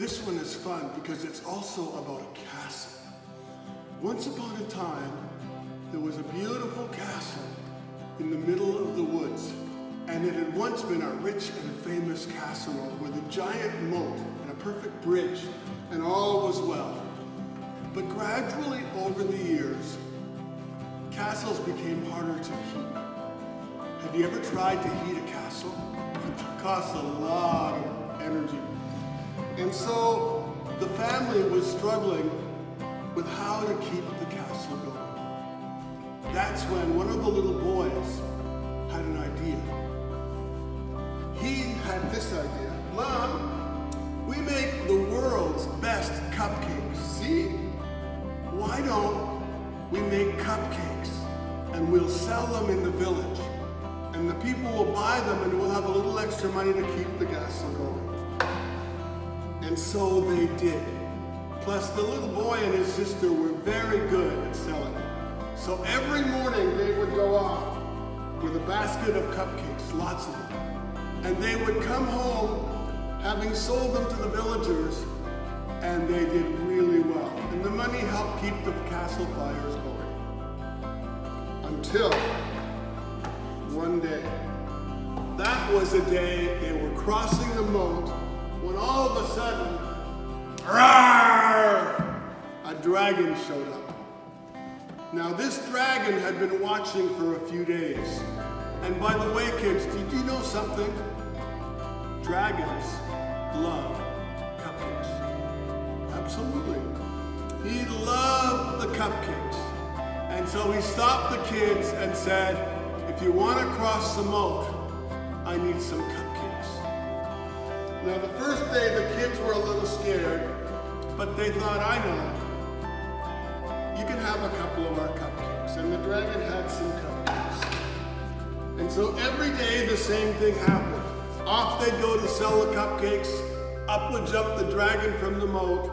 this one is fun because it's also about a castle. Once upon a time, there was a beautiful castle in the middle of the woods, and it had once been a rich and famous castle with a giant moat and a perfect bridge, and all was well. But gradually over the years, castles became harder to keep. Have you ever tried to heat a castle? It costs a lot of energy. And so the family was struggling with how to keep the castle going. That's when one of the little boys had an idea. He had this idea. Mom, we make the world's best cupcakes. See? Why don't we make cupcakes and we'll sell them in the village, and the people will buy them and we'll have a little extra money to keep the castle going. And so they did. Plus the little boy and his sister were very good at selling. So every morning they would go off with a basket of cupcakes, lots of them. And they would come home having sold them to the villagers, and they did really well. And the money helped keep the castle fires going. Until one day. That was a day they were crossing the moat when all of a sudden, roar, a dragon showed up. Now this dragon had been watching for a few days. And by the way, kids, did you know something? Dragons love cupcakes. Absolutely. He loved the cupcakes. And so he stopped the kids and said, if you want to cross the moat, I need some cupcakes. Now the first day the kids were a little scared, but they thought, I know. You can have a couple of our cupcakes. And the dragon had some cupcakes. And so every day the same thing happened. Off they'd go to sell the cupcakes, up would jump the dragon from the moat,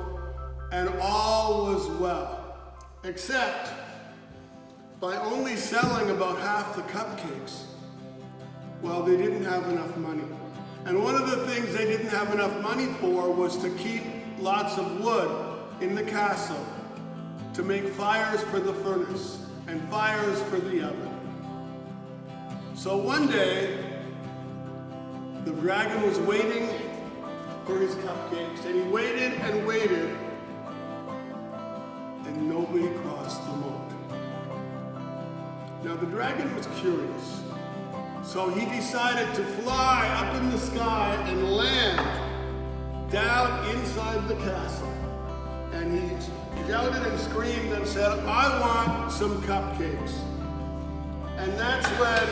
and all was well. Except, by only selling about half the cupcakes, well, they didn't have enough money. And one of the things they didn't have enough money for was to keep lots of wood in the castle to make fires for the furnace and fires for the oven. So one day, the dragon was waiting for his cupcakes, and he waited and waited, and nobody crossed the moat. Now the dragon was curious, so he decided to fly up in the sky and land down inside the castle. And he shouted and screamed and said, I want some cupcakes. And that's when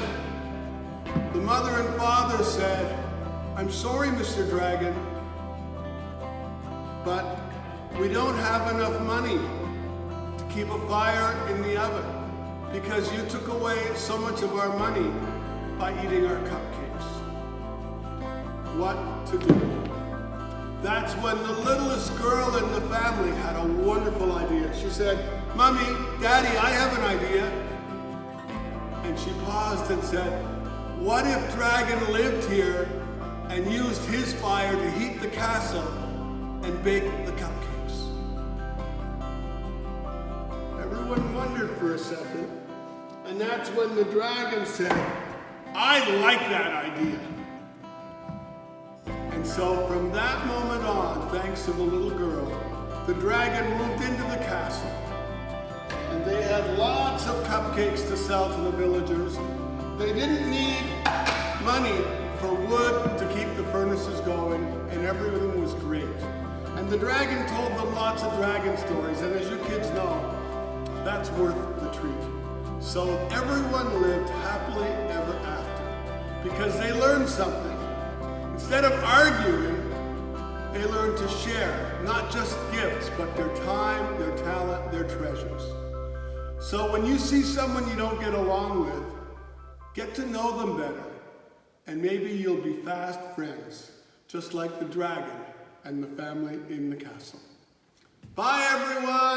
the mother and father said, I'm sorry, Mr. Dragon, but we don't have enough money to keep a fire in the oven because you took away so much of our money by eating our cupcakes. What to do? That's when the littlest girl in the family had a wonderful idea. She said, Mommy, Daddy, I have an idea. And she paused and said, what if Dragon lived here and used his fire to heat the castle and bake the cupcakes? Everyone wondered for a second, and that's when the dragon said, I like that idea. And so from that moment on, thanks to the little girl, the dragon moved into the castle. And they had lots of cupcakes to sell to the villagers. They didn't need money for wood to keep the furnaces going, and everything was great. And the dragon told them lots of dragon stories, and as you kids know, that's worth the treat. So everyone lived happily ever after, because they learned something. Instead of arguing, they learned to share, not just gifts, but their time, their talent, their treasures. So when you see someone you don't get along with, get to know them better, and maybe you'll be fast friends, just like the dragon and the family in the castle. Bye, everyone!